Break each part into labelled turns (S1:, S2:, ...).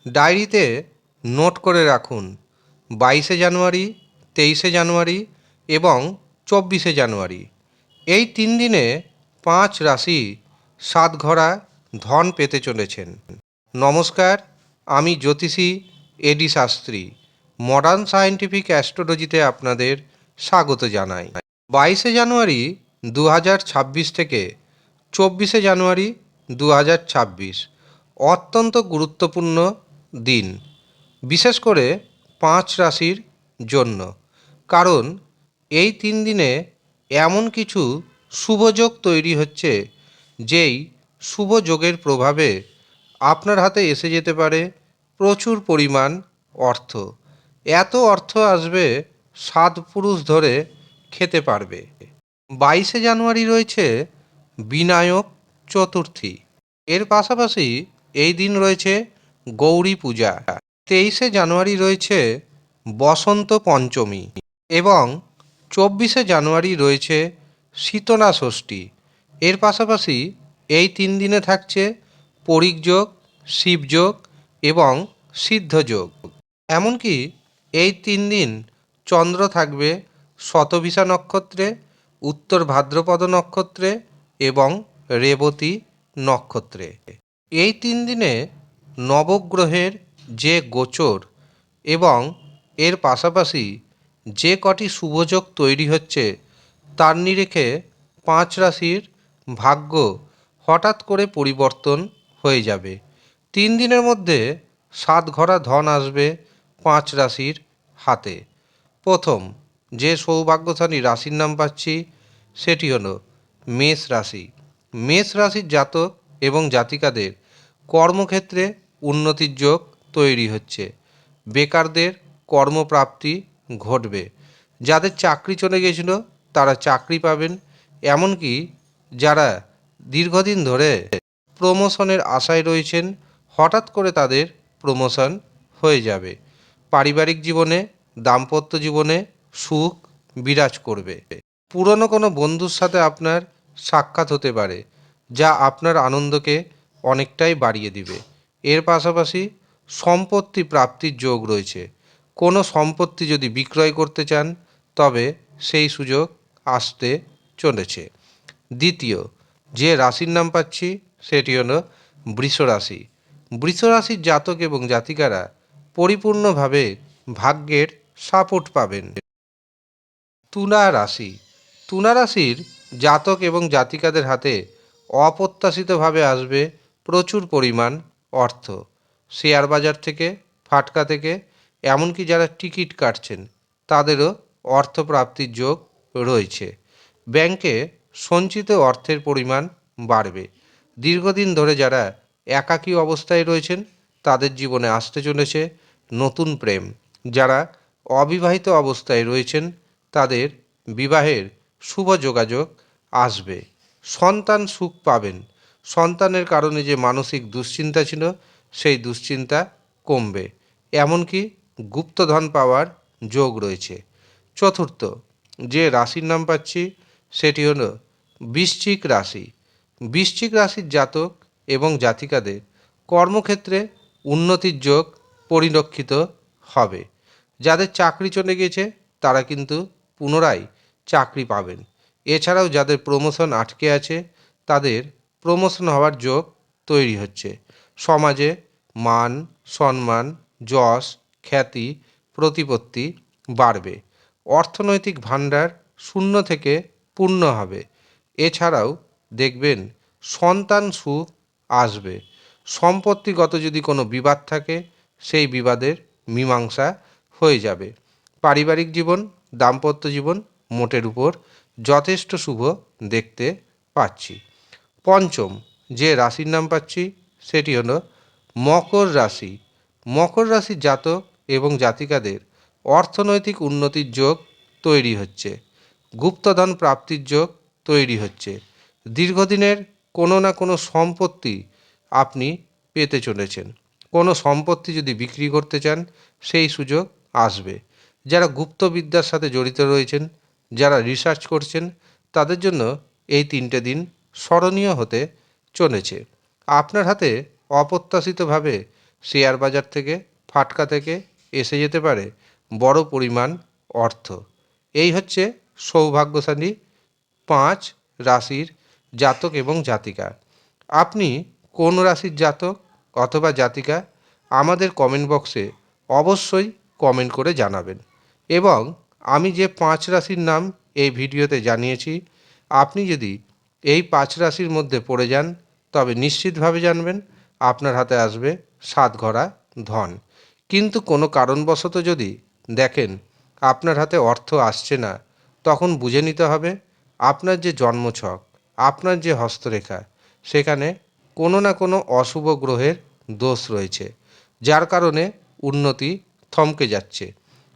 S1: ডায়েরিতে নোট করে রাখুন 22শে জানুয়ারি, 23শে জানুয়ারি এবং 24শে জানুয়ারি। এই 3 দিনে 5 রাশি সাতঘরা ধন পেতে চলেছেন। নমস্কার, আমি জ্যোতিষী এডি শাস্ত্রী মডার্ন সায়েন্টিফিক অ্যাস্ট্রোলজিতে আপনাদের স্বাগত জানাই। 22শে জানুয়ারি 2026 থেকে 24শে জানুয়ারি 2026 অত্যন্ত গুরুত্বপূর্ণ দিন, বিশেষ করে 5 রাশির জন্য। কারণ এই 3 দিনে এমন কিছু শুভযোগ তৈরি হচ্ছে, যেই শুভযোগের প্রভাবে আপনার হাতে এসে যেতে পারে প্রচুর পরিমাণ অর্থ। এত অর্থ আসবে 7 পুরুষ ধরে খেতে পারবে। 22শে জানুয়ারি রয়েছে বিনায়ক চতুর্থী। এর পাশাপাশি এই দিন রয়েছে গৌরী পূজা। 23শে জানুয়ারি রয়েছে বসন্ত পঞ্চমী এবং 24শে জানুয়ারি রয়েছে শীতলা ষষ্ঠী। এর পাশাপাশি এই 3 দিনে থাকছে পরিযোগ, শিবযোগ এবং সিদ্ধযোগ। এমনকি এই 3 দিন চন্দ্র থাকবে শতভিষা নক্ষত্রে, উত্তর ভাদ্রপদ নক্ষত্রে এবং রেবতী নক্ষত্রে। এই 3 দিনে নবগ্রহের যে গোচর এবং এর পাশাপাশি যে কটি শুভযোগ তৈরি হচ্ছে, তার নিরিখে 5 রাশির ভাগ্য হঠাৎ করে পরিবর্তন হয়ে যাবে। 3 দিনের মধ্যে 7 ঘরা ধন আসবে 5 রাশির হাতে। প্রথম যে সৌভাগ্যশালী রাশির নাম পাচ্ছি, সেটি হলো মেষ রাশি। মেষ রাশির জাতক এবং জাতিকাদের কর্মক্ষেত্রে উন্নতির যোগ তৈরি হচ্ছে। বেকারদের কর্মপ্রাপ্তি ঘটবে। যাদের চাকরি চলে গেছিল, তারা চাকরি পাবেন। এমনকি যারা দীর্ঘদিন ধরে প্রমোশনের আশায় রয়েছেন, হঠাৎ করে তাদের প্রমোশন হয়ে যাবে। পারিবারিক জীবনে, দাম্পত্য জীবনে সুখ বিরাজ করবে। পুরনো কোনো বন্ধুর সাথে আপনার সাক্ষাৎ হতে পারে, যা আপনার আনন্দকে অনেকটাই বাড়িয়ে দিবে। এর পাশাপাশি সম্পত্তি প্রাপ্তির যোগ রয়েছে। কোনো সম্পত্তি যদি বিক্রয় করতে চান, তবে সেই সুযোগ আসতে চলেছে। দ্বিতীয় যে রাশির নাম পাচ্ছি, সেটি হলো বৃষ রাশি। বৃষ রাশির জাতক এবং জাতিকারা পরিপূর্ণভাবে ভাগ্যের সাপোর্ট পাবেন। তুলা রাশি। তুলা রাশির জাতক এবং জাতিকাদের হাতে অপ্রত্যাশিতভাবে আসবে প্রচুর পরিমাণ অর্থ। শেয়ার বাজার থেকে, ফাটকা থেকে, এমনকি যারা টিকিট কাটছেন, তাদেরও অর্থপ্রাপ্তির যোগ রয়েছে। ব্যাংকে সঞ্চিত অর্থের পরিমাণ বাড়বে। দীর্ঘদিন ধরে যারা একাকী অবস্থায় রয়েছেন, তাদের জীবনে আসতে চলেছে নতুন প্রেম। যারা অবিবাহিত অবস্থায় রয়েছেন, তাদের বিবাহের শুভ যোগাযোগ আসবে। সন্তান সুখ পাবেন। সন্তানের কারণে যে মানসিক দুশ্চিন্তা ছিল, সেই দুশ্চিন্তা কমবে। এমনকি গুপ্তধন পাওয়ার যোগ রয়েছে। চতুর্থ যে রাশির নাম পাচ্ছি, সেটি হলো বৃশ্চিক রাশি। বৃশ্চিক রাশির জাতক এবং জাতিকাদের কর্মক্ষেত্রে উন্নতির যোগ পরিলক্ষিত হবে। যাদের চাকরি চলে গেছে, তারা কিন্তু পুনরায় চাকরি পাবেন। এছাড়াও যাদের প্রমোশন আটকে আছে, তাদের প্রমোশন হওয়ার যোগ তৈরি হচ্ছে। সমাজে মান, সম্মান, যশ, খ্যাতি, প্রতিপত্তি বাড়বে। অর্থনৈতিক ভাণ্ডার শূন্য থেকে পূর্ণ হবে। এছাড়াও দেখবেন সন্তান সুখ আসবে। সম্পত্তিগত যদি কোনো বিবাদ থাকে, সেই বিবাদের মীমাংসা হয়ে যাবে। পারিবারিক জীবন, দাম্পত্য জীবন মোটের উপর যথেষ্ট শুভ দেখতে পাচ্ছি। পঞ্চম যে রাশির নাম পাচ্ছি, সেটি হলো মকর রাশি। মকর রাশির জাতক এবং জাতিকাদের অর্থনৈতিক উন্নতির যোগ তৈরি হচ্ছে। গুপ্তধন প্রাপ্তির যোগ তৈরি হচ্ছে। দীর্ঘদিনের কোনো না কোনো সম্পত্তি আপনি পেতে চলেছেন। কোনো সম্পত্তি যদি বিক্রি করতে চান, সেই সুযোগ আসবে। যারা গুপ্তবিদ্যার সাথে জড়িত রয়েছেন, যারা রিসার্চ করছেন, তাদের জন্য এই 3টে দিন স্মরণীয় হতে চলেছে। আপনার হাতে অপ্রত্যাশিতভাবে শেয়ার বাজার থেকে, ফাটকা থেকে এসে যেতে পারে বড় পরিমাণ অর্থ। এই হচ্ছে সৌভাগ্যশালী 5 রাশির জাতক এবং জাতিকা। আপনি কোন রাশির জাতক অথবা জাতিকা আমাদের কমেন্ট বক্সে অবশ্যই কমেন্ট করে জানাবেন। এবং আমি যে 5 রাশির নাম এই ভিডিওতে জানিয়েছি, আপনি যদি এই 5 রাশির মধ্যে পড়ে যান তবে নিশ্চিতভাবে জানবেন আপনার হাতে আসবে 7 ঘড়া ধন। কিন্তু কোনো কারণবশত যদি দেখেন আপনার হাতে অর্থ আসছে না, তখন বুঝে নিতে হবে আপনার যে জন্মছক, আপনার যে হস্তরেখা, সেখানে কোনো না কোনো অশুভ গ্রহের দোষ রয়েছে, যার কারণে উন্নতি থমকে যাচ্ছে।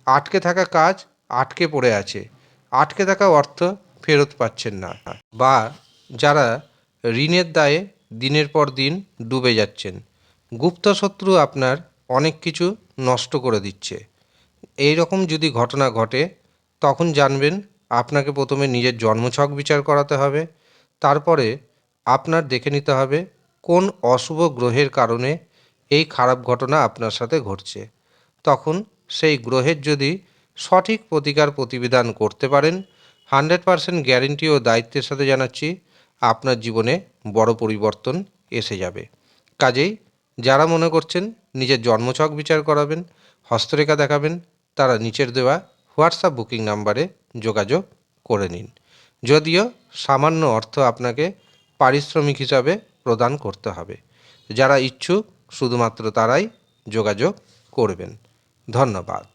S1: আটকে থাকা কাজ আটকে পড়ে আছে, আটকে থাকা অর্থ ফেরত পাচ্ছেন না, বা যারা ঋণের দায়ে দিনের পর দিন ডুবে যাচ্ছেন। গুপ্ত শত্রু আপনার অনেক কিছু নষ্ট করে দিচ্ছে। এই রকম যদি ঘটনা ঘটে, তখন জানবেন আপনাকে প্রথমে নিজের জন্মছক বিচার করাতে হবে। তারপরে আপনার দেখে নিতে হবে কোন অশুভ গ্রহের কারণে এই খারাপ ঘটনা আপনার সাথে ঘটছে। তখন সেই গ্রহের যদি সঠিক প্রতিকার প্রতিবিধান করতে পারেন, 100% গ্যারেন্টি ও দায়িত্বের সাথে জানাচ্ছি আপনার জীবনে বড় পরিবর্তন এসে যাবে। কাজেই যারা মনে করছেন নিজের জন্মছক বিচার করাবেন, হস্তরেখা দেখাবেন, তারা নিচের দেওয়া হোয়াটসঅ্যাপ বুকিং নাম্বারে যোগাযোগ করে নিন। যদিও সামান্য অর্থ আপনাকে পারিশ্রমিক হিসাবে প্রদান করতে হবে। যারা ইচ্ছুক শুধুমাত্র তারাই যোগাযোগ করবেন। ধন্যবাদ।